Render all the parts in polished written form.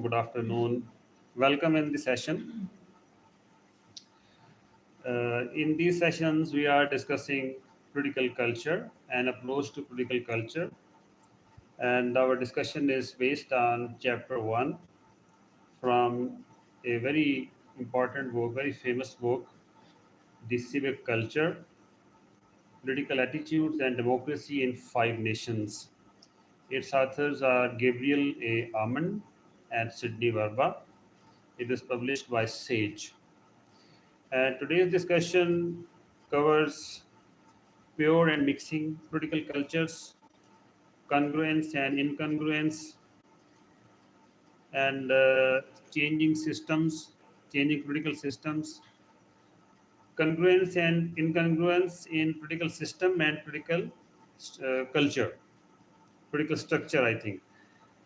good afternoon. Welcome in the session. In these sessions, we are discussing political culture and approach to political culture. And our discussion is based on chapter one from a very important book, very famous book, The Civic Culture, Political Attitudes and Democracy in Five Nations. Its authors are Gabriel A. Almond and Sidney Verba. It is published by Sage. And today's discussion covers pure and mixing political cultures, congruence and incongruence, and changing systems, changing political systems, congruence and incongruence in political system and political culture, political structure, I think.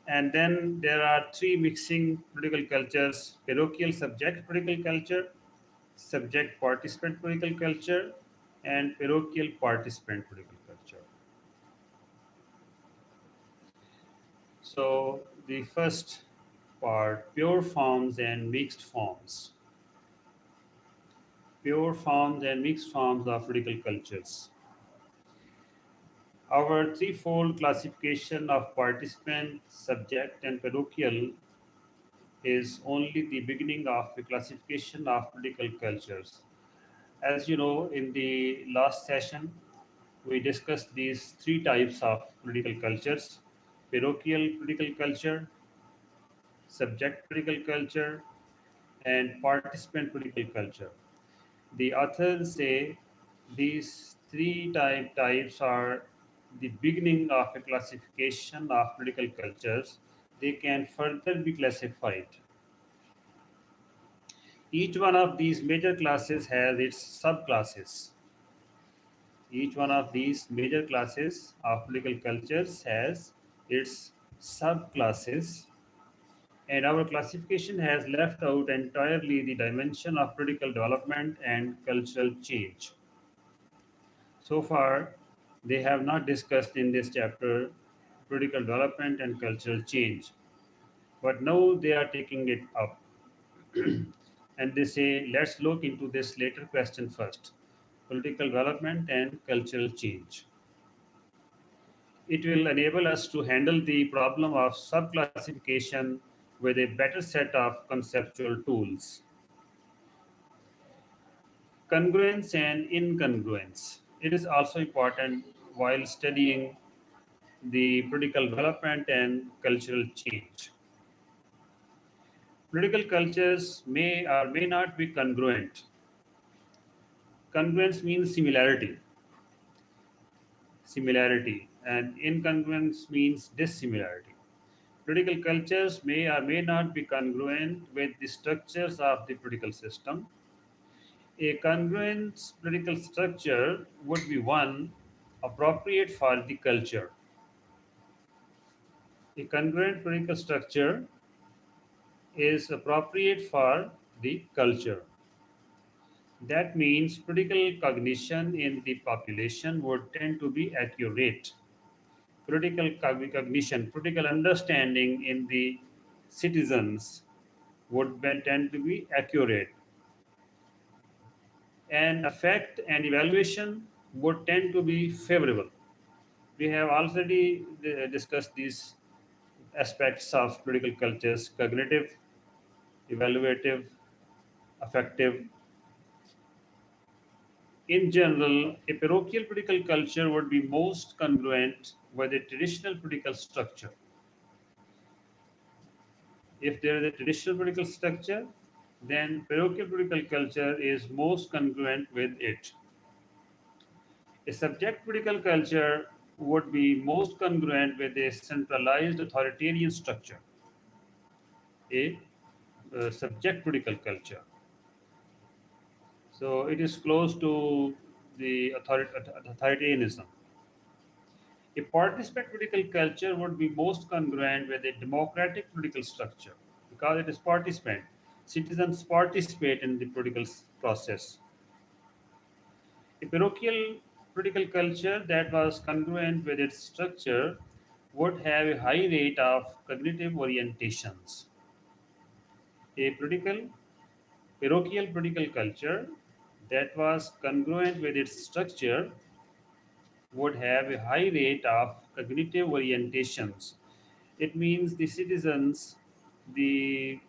And then there are three mixing political cultures: parochial subject political culture, subject participant political culture, and parochial participant political culture. So the first part, pure forms and mixed forms. Pure forms and mixed forms of political cultures. Our threefold classification of participant, subject, and parochial is only the beginning of the classification of political cultures. As you know, in the last session, we discussed these three types of political cultures: parochial political culture, subject political culture, and participant political culture. The authors say these types are the beginning of a classification of political cultures. They can further be classified. Each one of these major classes has its subclasses. Each one of these major classes of political cultures has its subclasses, and our classification has left out entirely the dimension of political development and cultural change. So far, they have not discussed in this chapter political development and cultural change, but now they are taking it up. And they say, let's look into this later question first: political development and cultural change. It will enable us to handle the problem of subclassification with a better set of conceptual tools. Congruence and incongruence. It is also important while studying the political development and cultural change. Political cultures may or may not be congruent. Congruence means similarity, and incongruence means dissimilarity. Political cultures may or may not be congruent with the structures of the political system. A congruent political structure would be one appropriate for the culture. A congruent political structure is appropriate for the culture. That means political cognition in the population would tend to be accurate. Cognition, political understanding in the citizens would tend to be accurate, and effect and evaluation would tend to be favorable. We have already discussed these aspects of political cultures: cognitive, evaluative, affective. In general, a parochial political culture would be most congruent with a traditional political structure. If there is a traditional political structure, then parochial political culture is most congruent with it. A subject political culture would be most congruent with a centralized authoritarian structure. A subject political culture. So it is close to the authoritarianism. A participant political culture would be most congruent with a democratic political structure because it is participant. Citizens participate in the political process. A parochial political culture that was congruent with its structure would have a high rate of cognitive orientations. A parochial political culture that was congruent with its structure would have a high rate of cognitive orientations. It means the citizens, the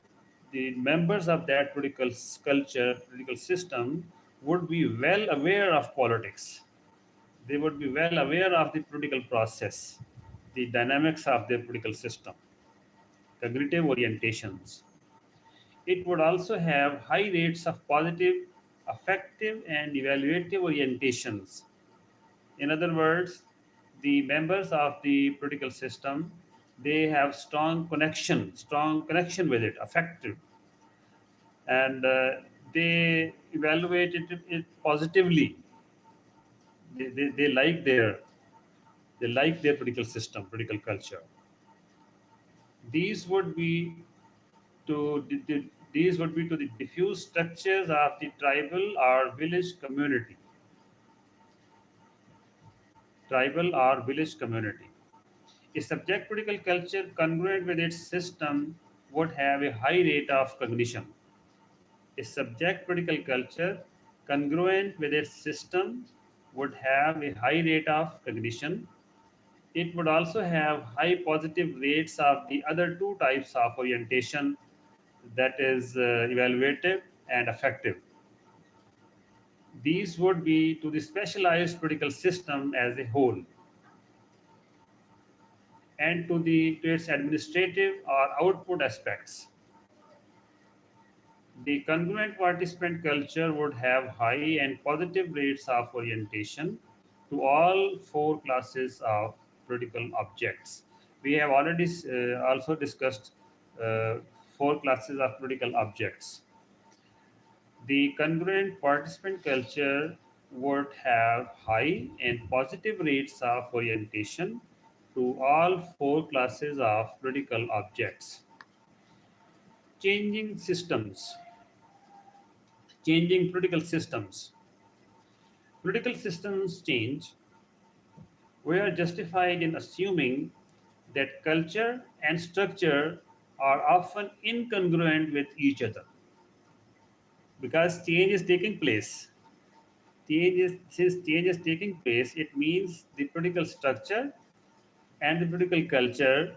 the members of that political culture, political system, would be well aware of politics. They would be well aware of the political process, the dynamics of their political system, cognitive orientations. It would also have high rates of positive, affective, and evaluative orientations. In other words, the members of the political system, they have strong connection with it, affective, and they evaluate it positively. They they like their political system, political culture. These would be these would be to the diffuse structures of the tribal or village community. A subject political culture congruent with its system would have a high rate of cognition. A subject political culture congruent with its system would have a high rate of cognition. It would also have high positive rates of the other two types of orientation, that is, evaluative and affective. These would be to the specialized political system as a whole and to its administrative or output aspects. The congruent participant culture would have high and positive rates of orientation to all four classes of political objects. We have already also discussed uh, four classes of political objects. The congruent participant culture would have high and positive rates of orientation to all four classes of political objects. Changing systems, changing political systems. Political systems change. We are justified in assuming that culture and structure are often incongruent with each other because change is taking place. Since change is taking place, it means the political structure and the political culture,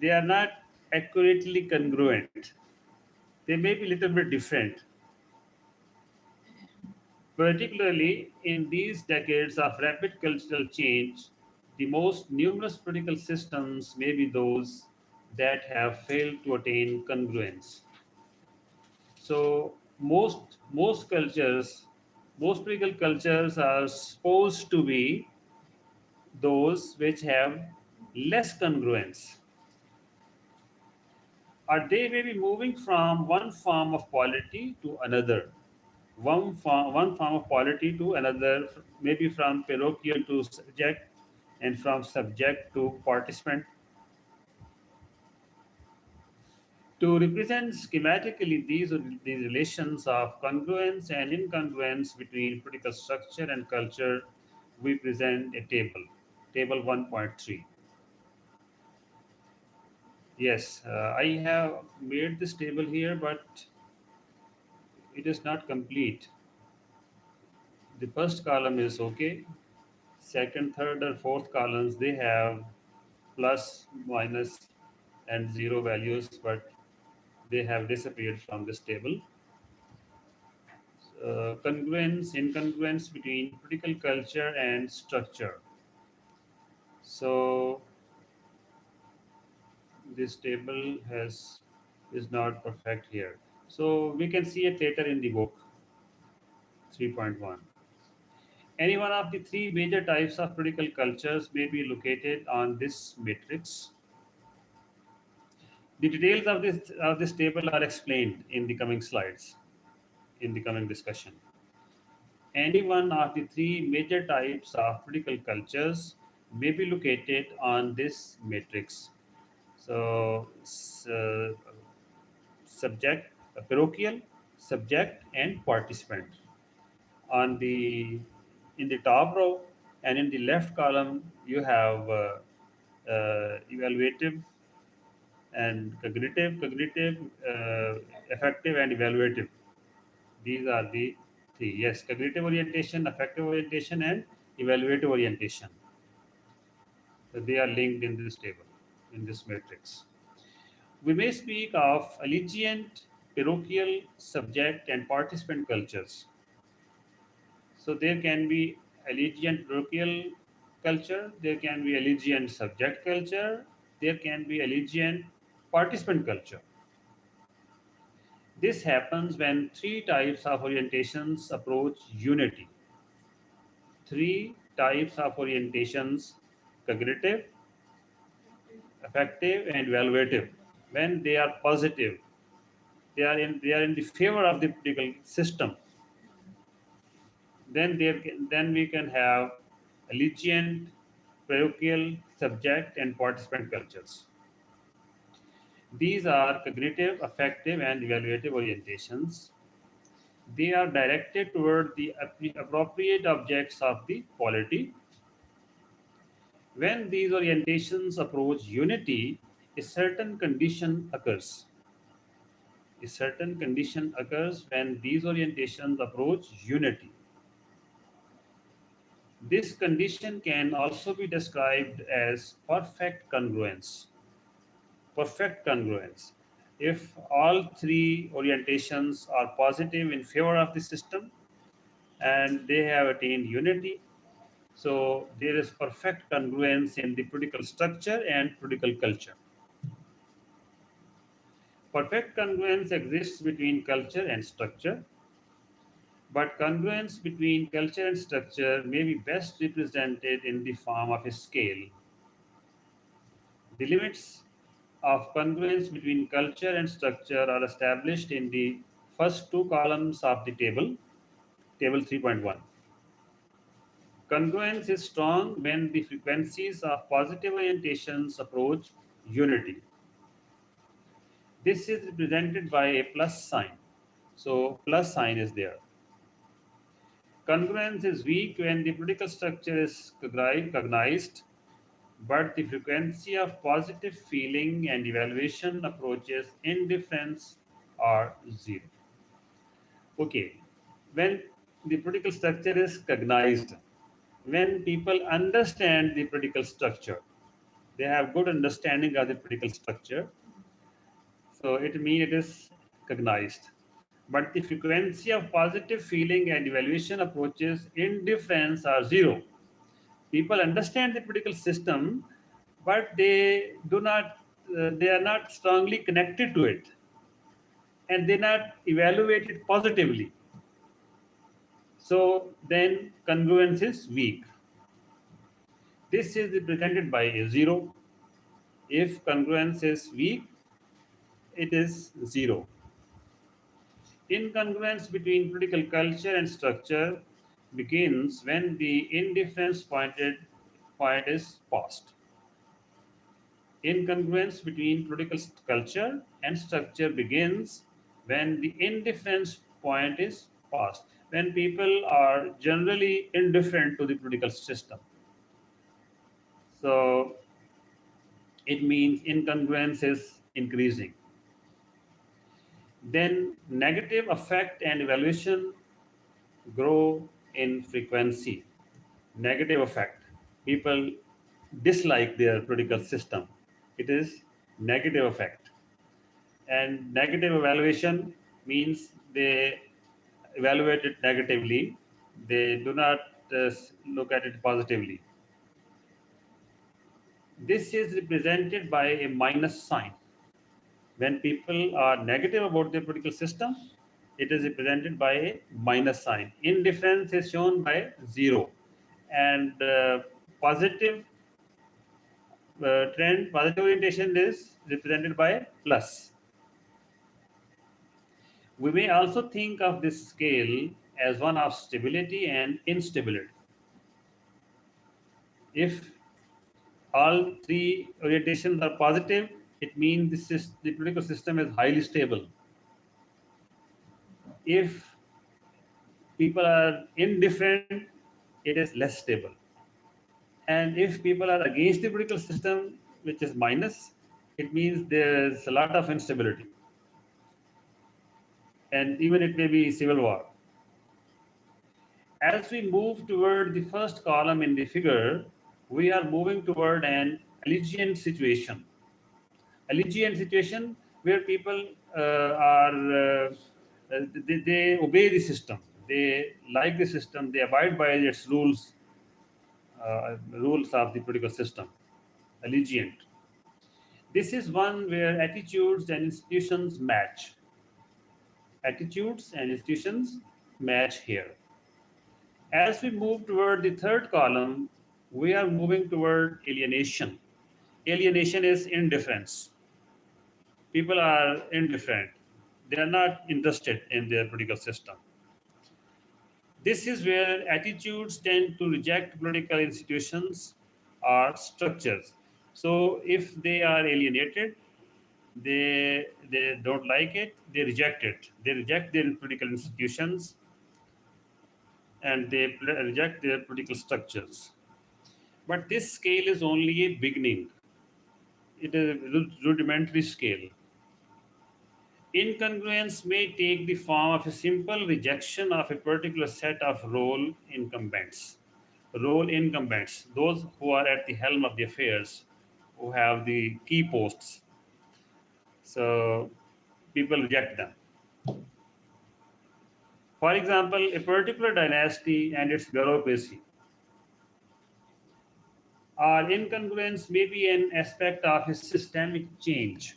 they are not accurately congruent. They may be a little bit different. Particularly in these decades of rapid cultural change, the most numerous political systems may be those that have failed to attain congruence. So most political cultures are supposed to be those which have less congruence, or they may be moving from one form of polity to another, one form of polity to another, maybe from parochial to subject, and from subject to participant. To represent schematically these relations of congruence and incongruence between political structure and culture, we present a table 1.3. Yes, I have made this table here, but it is not complete. The first column is okay. Second, third, or fourth columns, they have plus, minus, and zero values, but they have disappeared from this table. Congruence, incongruence between political culture and structure. So this table has is not perfect here. So we can see it later in the book 3.1. Any one of the three major types of political cultures may be located on this matrix. The details of this table are explained in the coming slides, in the coming discussion. Any one of the three major types of political cultures may be located on this matrix. So, subject, parochial, subject, and participant. On the In the top row and in the left column, you have evaluative and cognitive, affective, and evaluative. These are the three. Yes, cognitive orientation, affective orientation, and evaluative orientation. So they are linked in this table, in this matrix. We may speak of allegiant, parochial, subject, and participant cultures. So there can be allegiant parochial culture, there can be allegiant subject culture, there can be allegiant participant culture. This happens when three types of orientations approach unity. Three types of orientations: cognitive, affective, and evaluative. When they are positive, they are in the favor of the political system. Then we can have allegiant, parochial, subject, and participant cultures. These are cognitive, affective, and evaluative orientations. They are directed toward the appropriate objects of the polity. When these orientations approach unity, a certain condition occurs. A certain condition occurs when these orientations approach unity. This condition can also be described as perfect congruence. Perfect congruence. If all three orientations are positive in favor of the system and they have attained unity, so there is perfect congruence in the political structure and political culture. Perfect congruence exists between culture and structure, but congruence between culture and structure may be best represented in the form of a scale. The limits of congruence between culture and structure are established in the first two columns of the table 3.1. Congruence is strong when the frequencies of positive orientations approach unity. This is represented by a plus sign. So, plus sign is there. Congruence is weak when the political structure is cognized, but the frequency of positive feeling and evaluation approaches indifference are zero. Okay, when the political structure is cognized, when people understand the political structure, they have good understanding of the political structure, so it means it is cognized. But the frequency of positive feeling and evaluation approaches indifference are zero. People understand the political system, but they are not strongly connected to it, and they not evaluate it positively. So then congruence is weak. This is represented by a zero. If congruence is weak, it is zero. Incongruence between political culture and structure begins when the indifference point is passed. Incongruence between political culture and structure begins when the indifference point is passed, when people are generally indifferent to the political system. So it means incongruence is increasing. Then negative affect and evaluation grow in frequency. Negative affect. People dislike their political system. It is negative affect. And negative evaluation means they evaluate it negatively. They do not look at it positively. This is represented by a minus sign. When people are negative about their political system, it is represented by a minus sign. Indifference is shown by zero, and positive positive orientation is represented by plus. We may also think of this scale as one of stability and instability. If all three orientations are positive, it means the political system is highly stable. If people are indifferent, it is less stable. And if people are against the political system, which is minus, it means there's a lot of instability, and even it may be civil war. As we move toward the first column in the figure, we are moving toward an allegiant situation. Allegiant situation where people they obey the system, they like the system, they abide by its rules, rules of the political system. Allegiant. This is one where attitudes and institutions match. Attitudes and institutions match here. As we move toward the third column, we are moving toward alienation. Alienation is indifference. People are indifferent. They are not interested in their political system. This is where attitudes tend to reject political institutions or structures. So if they are alienated, they don't like it, they reject it. They reject their political institutions and they reject their political structures. But this scale is only a beginning. It is a rudimentary scale. Incongruence may take the form of a simple rejection of a particular set of role incumbents. Role incumbents, those who are at the helm of the affairs, who have the key posts. So people reject them. For example, a particular dynasty and its bureaucracy. Or incongruence may be an aspect of a systemic change.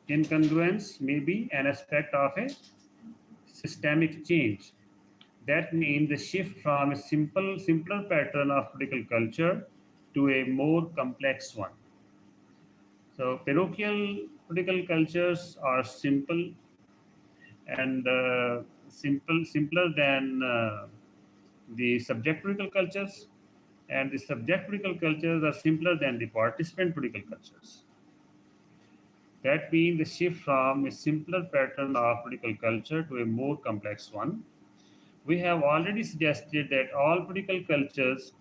Incongruence may be an aspect of a systemic change. That means the shift from a simpler pattern of political culture to a more complex one. So parochial political cultures are simple and simpler than the subject political cultures, and the subject political cultures are simpler than the participant political cultures. That means the shift from a simpler pattern of political culture to a more complex one. We have already suggested that all political cultures,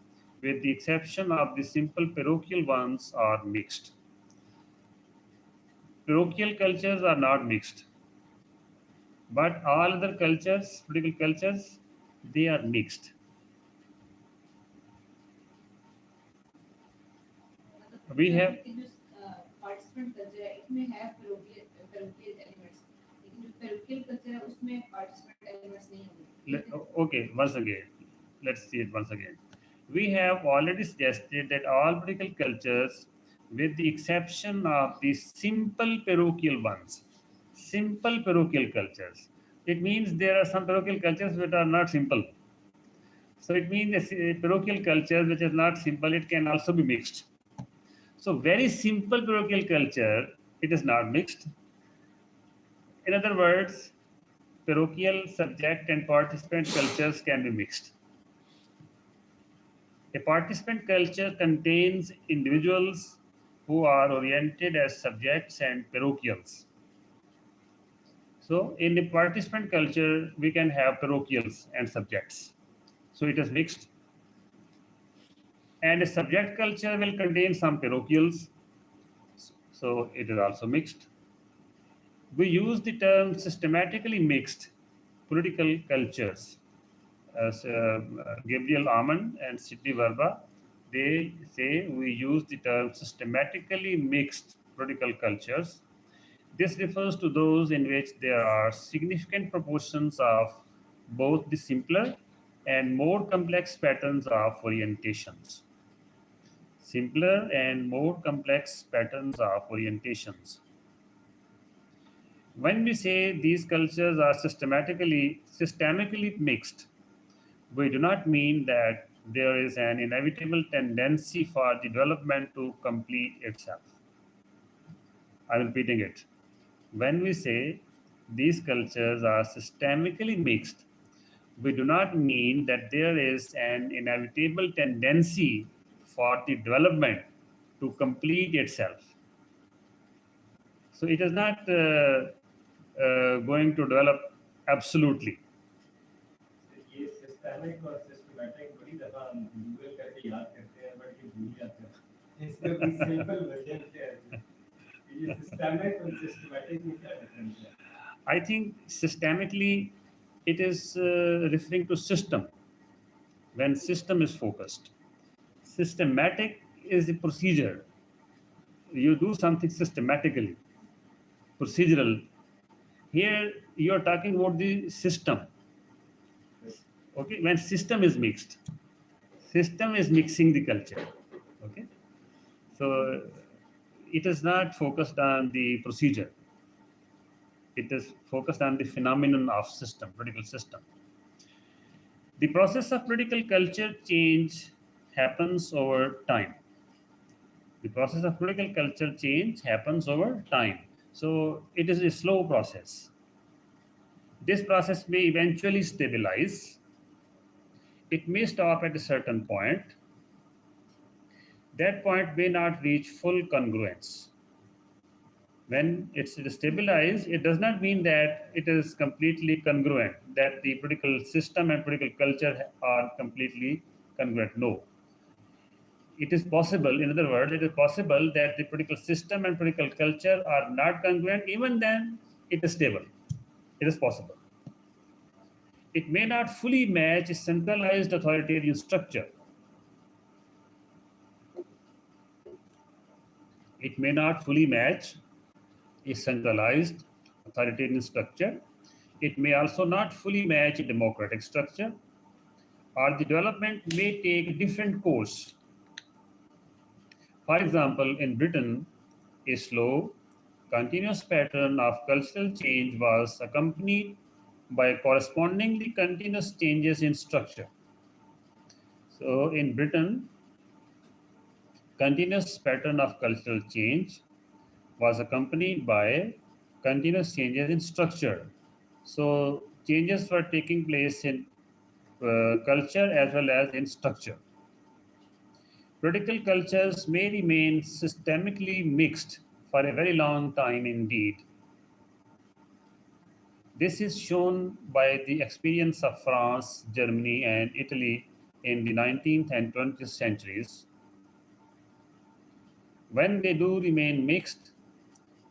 with the exception of the simple parochial ones, are mixed. Parochial cultures are not mixed, but all other cultures, political cultures, they are mixed. We have participant culture है इसमें है parochial elements लेकिन जो parochial culture है उसमें participant elements नहीं होंगे okay, once again, let's see it once again. We have already suggested that all political cultures, with the exception of the simple parochial ones, simple parochial cultures, it means there are some parochial cultures which are not simple. So it means a parochial culture which is not simple, it can also be mixed. So very simple parochial culture, it is not mixed. In other words, parochial, subject, and participant cultures can be mixed. A participant culture contains individuals who are oriented as subjects and parochials. So, in a participant culture, we can have parochials and subjects. So, it is mixed. And a subject culture will contain some parochials. So, it is also mixed. We use the term systematically mixed political cultures. As Gabriel Almond and Sidney Verba, they say we use the term systematically mixed political cultures. This refers to those in which there are significant proportions of both the simpler and more complex patterns of orientations. Simpler and more complex patterns of orientations. When we say these cultures are systemically mixed, we do not mean that there is an inevitable tendency for the development to complete itself. I'm repeating it. When we say these cultures are systemically mixed, we do not mean that there is an inevitable tendency for the development to complete itself. So it is not going to develop absolutely. ये systemic और systematic बड़ी दफा हम Google करके याद करते हैं but ये भूल जाते हैं इसका कोई simple version क्या है? ये systemic और systematic में क्या difference है? I think systemically it is referring to system when system is focused. Systematic is the procedure. You do something systematically, procedural. Here you are talking about the system. Okay, when system is mixing the culture. Okay, so it is not focused on the procedure. It is focused on the phenomenon of system, political system. The process of political culture change happens over time. The process of political culture change happens over time. So it is a slow process. This process may eventually stabilize. It may stop at a certain point. That point may not reach full congruence. When it's stabilized, it does not mean that it is completely congruent, that the political system and political culture are completely congruent. No. It is possible, in other words, it is possible that the political system and political culture are not congruent, even then it is stable. It is possible. It may not fully match a centralized authoritarian structure. It may not fully match a centralized authoritarian structure. It may also not fully match a democratic structure, or the development may take a different course. For example, in Britain, a slow, continuous pattern of cultural change was accompanied by correspondingly continuous changes in structure. So, in Britain, continuous pattern of cultural change was accompanied by continuous changes in structure. So, changes were taking place in culture as well as in structure. Political cultures may remain systemically mixed for a very long time indeed. This is shown by the experience of France, Germany, and Italy in the 19th and 20th centuries. When they do remain mixed,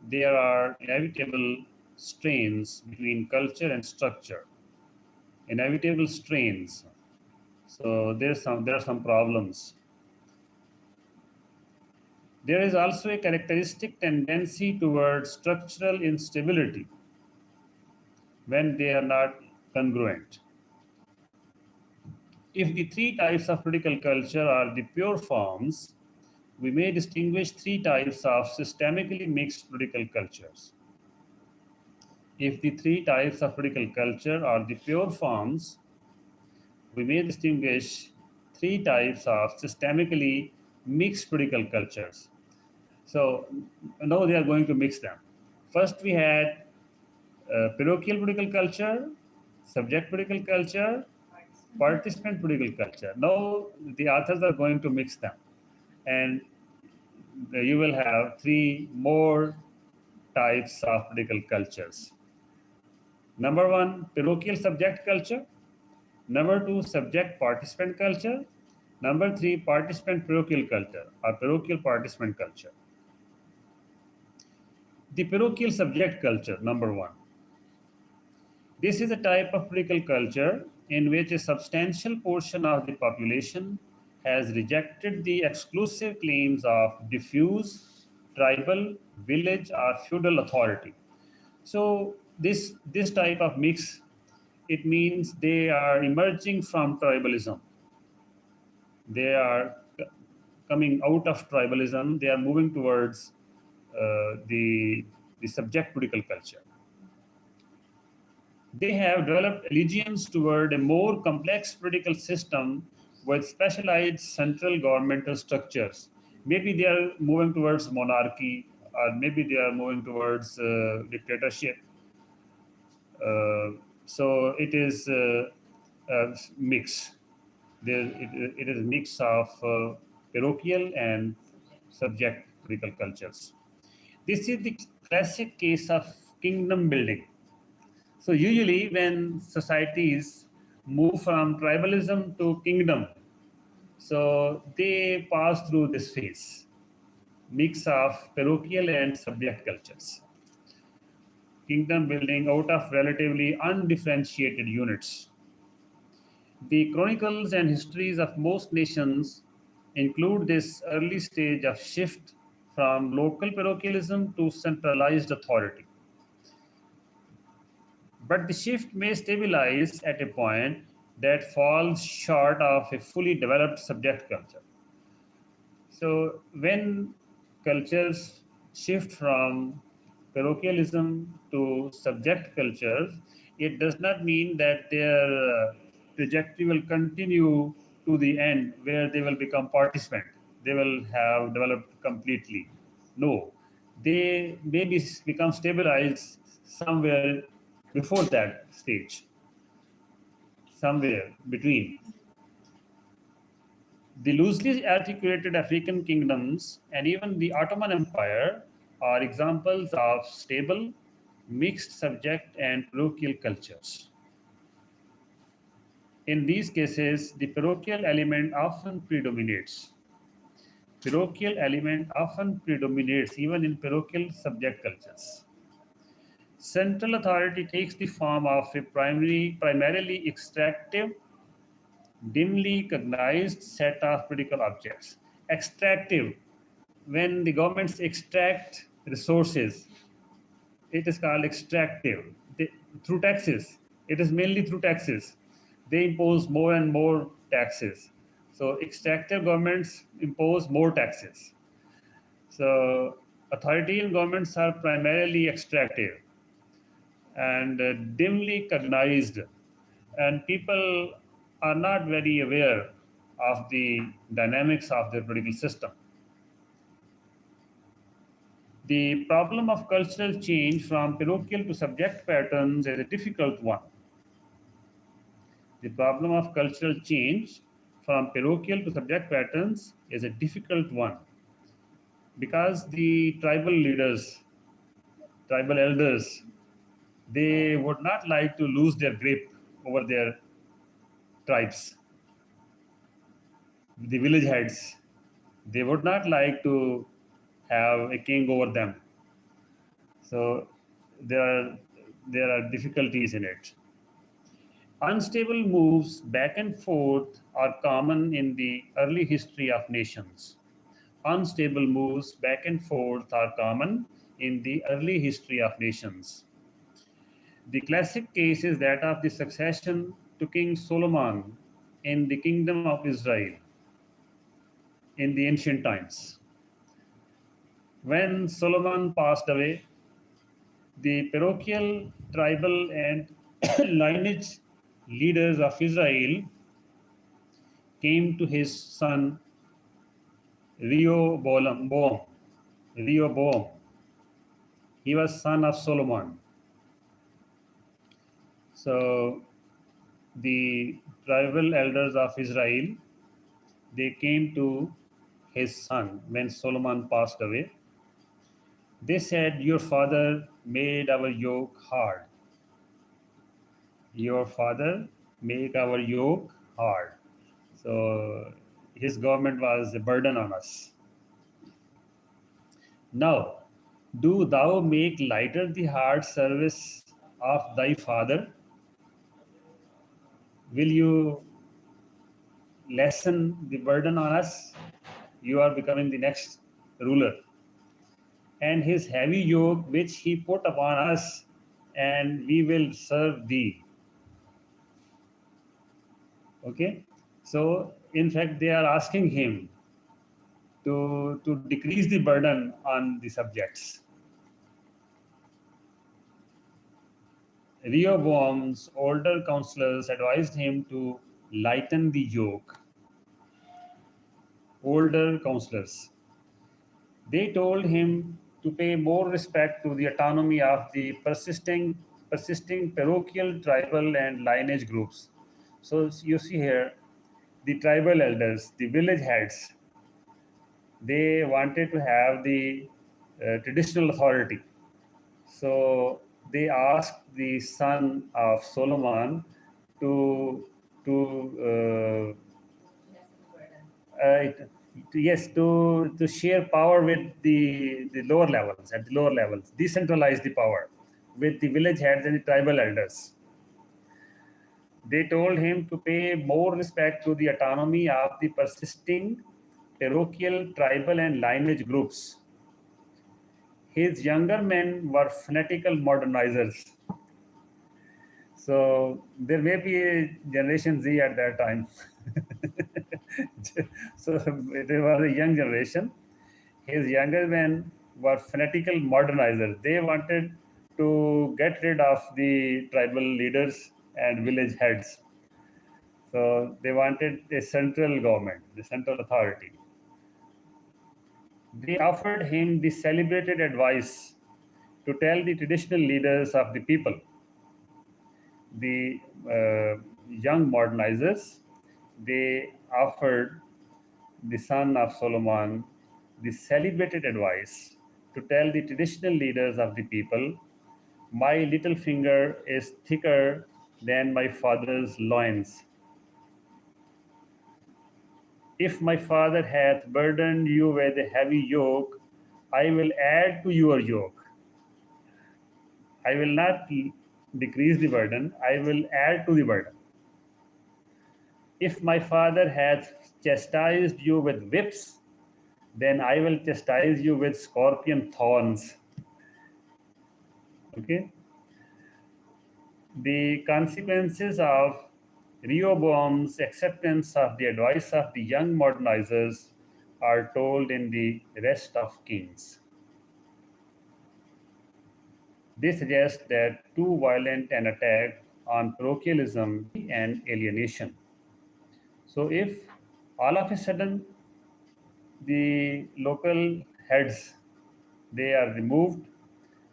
there are inevitable strains between culture and structure. Inevitable strains. So there are some problems. There is also a characteristic tendency towards structural instability when they are not congruent. If the three types of political culture are the pure forms, we may distinguish three types of systemically mixed political cultures. If the three types of political culture are the pure forms, we may distinguish three types of systemically mixed political cultures. So now they are going to mix them. First, we had parochial political culture, subject political culture, participant political culture. Now the authors are going to mix them, and you will have three more types of political cultures. Number one, parochial subject culture. Number two, subject participant culture. Number three, participant parochial culture or parochial participant culture. The parochial subject culture, number one. This is a type of political culture in which a substantial portion of the population has rejected the exclusive claims of diffuse, tribal, village, or feudal authority. So this type of mix, it means they are emerging from tribalism. They are coming out of tribalism. They are moving towards the subject political culture. They have developed allegiance toward a more complex political system with specialized central governmental structures. Maybe they are moving towards monarchy, or maybe they are moving towards dictatorship. So it is a mix. It is a mix of parochial and subject political cultures. This is the classic case of kingdom building. So usually when societies move from tribalism to kingdom, so they pass through this phase. mix of parochial and subject cultures. Kingdom building out of relatively undifferentiated units. The chronicles and histories of most nations include this early stage of shift from local parochialism to centralized authority. But the shift may stabilize at a point that falls short of a fully developed subject culture. So, when cultures shift from parochialism to subject cultures, it does not mean that their trajectory will continue to the end where they will become participant. They will have developed completely. No, they maybe become stabilized somewhere before that stage, somewhere between. The loosely articulated African kingdoms and even the Ottoman Empire are examples of stable, mixed subject and parochial cultures. In these cases, the parochial element often predominates. Parochial element often predominates even in parochial subject cultures. Central authority takes the form of a primarily extractive, dimly cognized set of political objects. Extractive, when the governments extract resources, it is called extractive. Through taxes, it is mainly through taxes. They impose more and more taxes. So extractive governments impose more taxes. So authoritarian governments are primarily extractive and dimly cognized, and people are not very aware of the dynamics of their political system. The problem of cultural change from parochial to subject patterns is a difficult one. The problem of cultural change from parochial to subject patterns is a difficult one because the tribal leaders, tribal elders, they would not like to lose their grip over their tribes. The village heads, they would not like to have a king over them. So there are difficulties in it. Unstable moves back and forth are common in the early history of nations. Unstable moves back and forth are common in the early history of nations. The classic case is that of the succession to King Solomon in the kingdom of Israel in the ancient times. When Solomon passed away, the parochial, tribal, and lineage leaders of Israel came to his son Rehoboam. Rehoboam. He was son of Solomon. So the tribal elders of Israel, they came to his son when Solomon passed away. They said, "Your father made our yoke hard. Your father made our yoke hard." So his government was a burden on us. Now, do thou make lighter the hard service of thy father? Will you lessen the burden on us? You are becoming the next ruler. And his heavy yoke which he put upon us, and we will serve thee. Okay? So, in fact, they are asking him to decrease the burden on the subjects. Rehoboam's older counselors advised him to lighten the yoke. Older counselors. They told him to pay more respect to the autonomy of the persisting parochial, tribal, and lineage groups. So you see here, the tribal elders, the village heads, they wanted to have the traditional authority. So they asked the son of Solomon to to uh, yes, to share power with the lower levels, at the lower levels, decentralize the power with the village heads and the tribal elders. They told him to pay more respect to the autonomy of the persisting parochial, tribal, and lineage groups. His younger men were fanatical modernizers. So there may be a Generation Z at that time. So there was a young generation. His younger men were fanatical modernizers. They wanted to get rid of the tribal leaders and village heads. So they wanted a central government, the central authority. They offered him the celebrated advice to tell the traditional leaders of the people, the young modernizers. They offered the son of Solomon the celebrated advice to tell the traditional leaders of the people, my little finger is thicker than my father's loins. If my father hath burdened you with a heavy yoke, I will add to your yoke. I will not decrease the burden, I will add to the burden. If my father hath chastised you with whips, then I will chastise you with scorpion thorns. Okay? The consequences of Rehoboam's acceptance of the advice of the young modernizers are told in the rest of Kings. They suggest that too violent an attack on parochialism and alienation. So, if all of a sudden the local heads they are removed,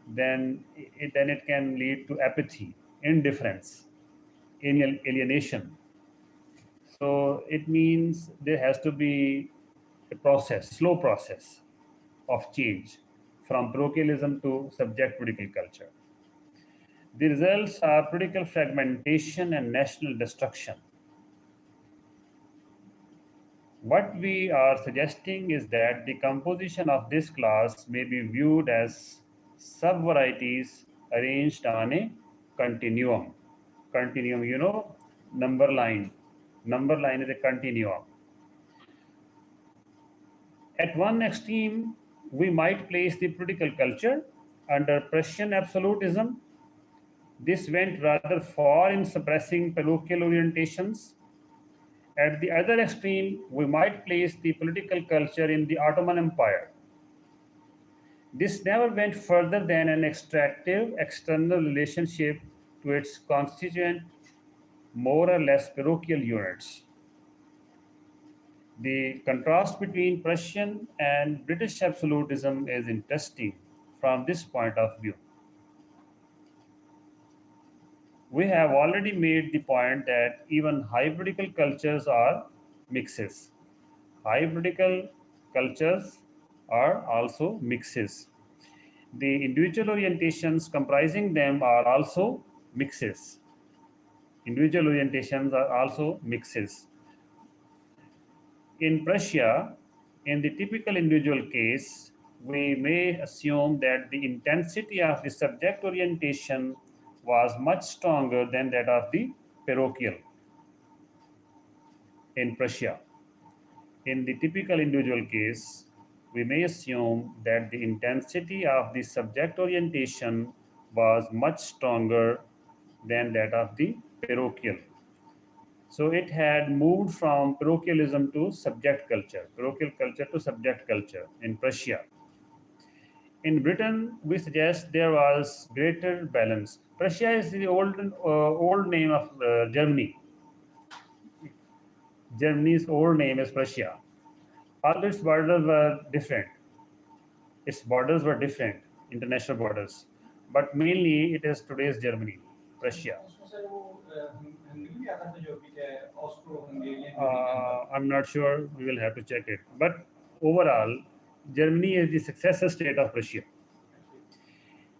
then it can lead to apathy, indifference, alienation. So it means there has to be a process, slow process of change from parochialism to subject political culture. The results are political fragmentation and national destruction. What we are suggesting is that the composition of this class may be viewed as sub-varieties arranged on a continuum. Continuum, number line. Number line is a continuum. At one extreme, we might place the political culture under Prussian absolutism. This went rather far in suppressing parochial orientations. At the other extreme, we might place the political culture in the Ottoman Empire. This never went further than an extractive external relationship to its constituent, more or less parochial units. The contrast between Prussian and British absolutism is interesting from this point of view. We have already made the point that even hybridical cultures are mixes. Hybridical cultures are also mixes. The individual orientations comprising them are also mixes. Individual orientations are also mixes. In Prussia, in the typical individual case, we may assume that the intensity of the subject orientation was much stronger than that of the parochial in Prussia. In the typical individual case, we may assume that the intensity of the subject orientation was much stronger than that of the parochial. So it had moved from parochialism to subject culture, parochial culture to subject culture in Prussia. In Britain, we suggest there was greater balance. Prussia is the old name of Germany. Germany's old name is Prussia. All its borders were different. Its borders were different, international borders. But mainly it is today's Germany, Prussia. I'm not sure, we will have to check it. But overall, Germany is the successor state of Prussia.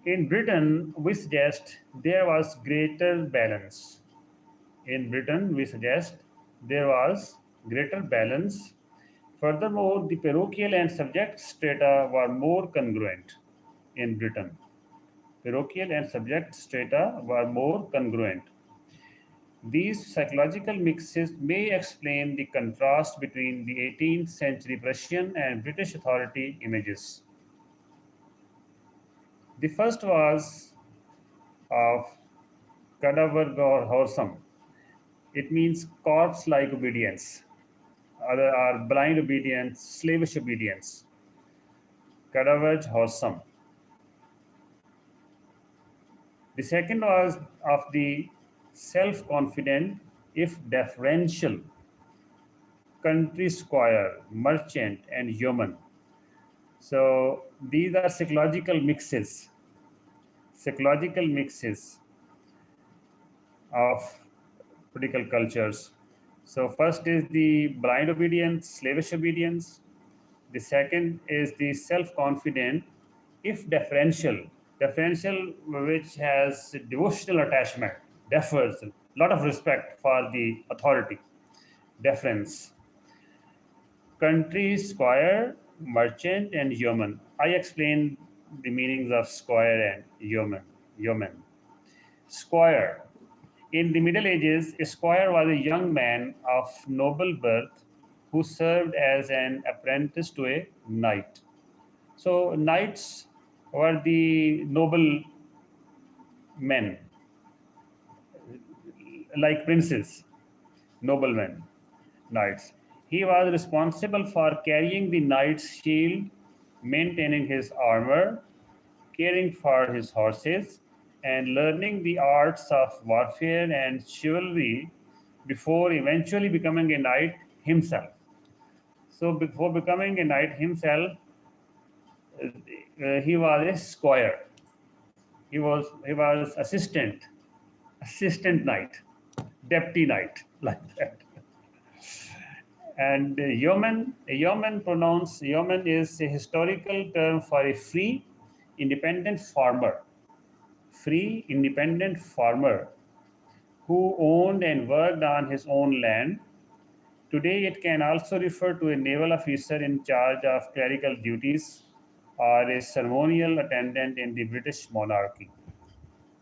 In Britain, we suggest there was greater balance. In Britain, we suggest there was greater balance Furthermore, the parochial and subject strata were more congruent in Britain. Parochial and subject strata were more congruent. These psychological mixes may explain the contrast between the 18th century Prussian and British authority images. The first was of cadaver or wholesome. It means corpse like obedience. Other are blind obedience, slavish obedience. Cadaver wholesome. The second was of the self confident, if deferential, country squire, merchant, and yeoman. So these are psychological mixes of political cultures. So first is the blind obedience, slavish obedience. The second is the self-confident, if deferential which has devotional attachment, defers, a lot of respect for the authority, deference. Country, squire, merchant, and yeoman. I explained the meanings of squire and yeoman. Yeoman. Squire. In the Middle Ages, a squire was a young man of noble birth who served as an apprentice to a knight. So, knights were the noble men, like princes, noblemen, knights. He was responsible for carrying the knight's shield, maintaining his armor, caring for his horses, and learning the arts of warfare and chivalry before eventually becoming a knight himself. So, before becoming a knight himself, he was a squire. He was assistant knight, deputy knight, like that. And yeoman is a historical term for a independent farmer, free, independent farmer who owned and worked on his own land. Today, it can also refer to a naval officer in charge of clerical duties or a ceremonial attendant in the British monarchy,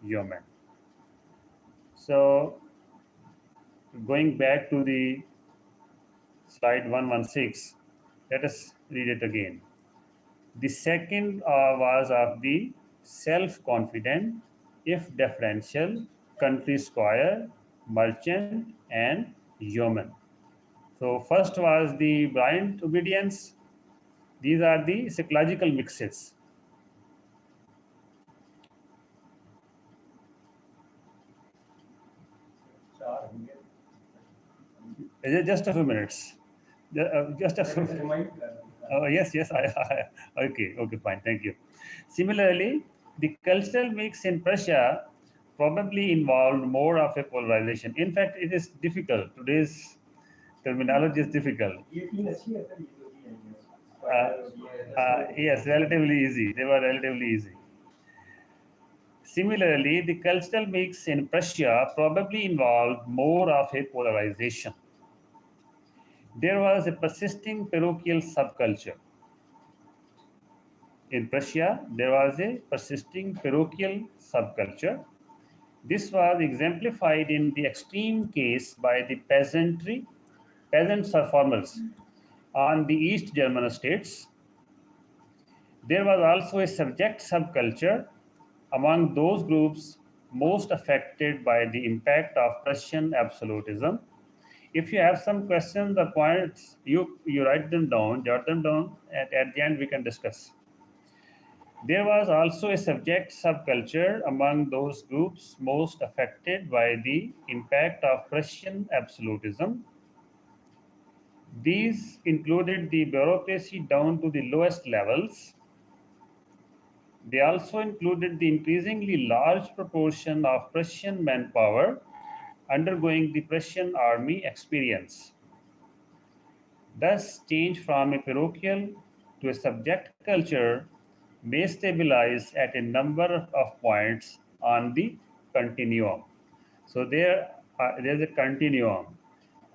yeoman. So, going back to the slide 116, let us read it again. The second was of the self confident, if deferential, country squire, merchant, and yeoman. So, first was the blind obedience. These are the psychological mixes. Just a few minutes. Just a few. Yes. Okay, fine. Thank you. Similarly, the cultural mix in Prussia probably involved more of a polarization. In fact, it is difficult. Today's terminology is difficult. Yes, relatively easy. They were relatively easy. Similarly, the cultural mix in Prussia probably involved more of a polarization. There was a persisting parochial subculture. In Prussia, there was a persisting parochial subculture. This was exemplified in the extreme case by the peasants or farmers on the East German states. There was also a subject subculture among those groups most affected by the impact of Prussian absolutism. If you have some questions or points, you write them down, jot them down, and at the end we can discuss. There was also a subject subculture among those groups most affected by the impact of Prussian absolutism. These included the bureaucracy down to the lowest levels. They also included the increasingly large proportion of Prussian manpower undergoing the Prussian army experience. Thus, change from a parochial to a subject culture may stabilize at a number of points on the continuum. So there's a continuum.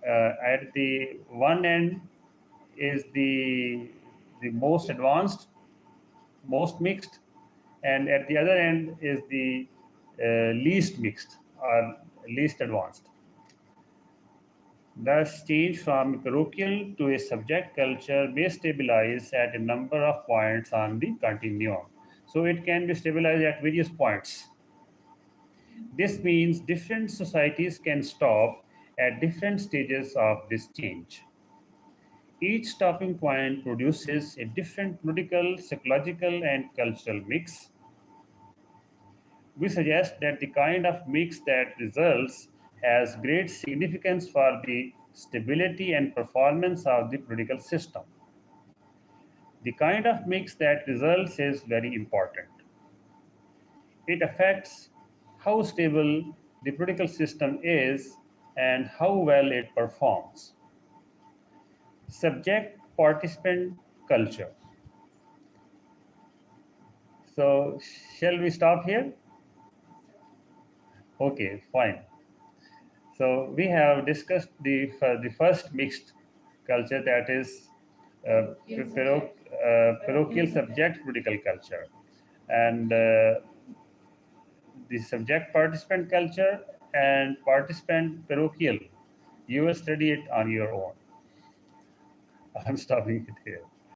At the one end, is the most advanced, most mixed, and at the other end is the least mixed or least advanced. Thus, change from a parochial to a subject culture may stabilize at a number of points on the continuum. So it can be stabilized at various points. This means different societies can stop at different stages of this change. Each stopping point produces a different political, psychological, and cultural mix. We suggest that the kind of mix that results has great significance for the stability and performance of the political system. The kind of mix that results is very important. It affects how stable the political system is and how well it performs. Subject participant culture. So, shall we stop here? Okay, fine. So we have discussed the first mixed culture, that is parochial subject political culture, and the subject participant culture and participant parochial. You will study it on your own. I'm stopping it here.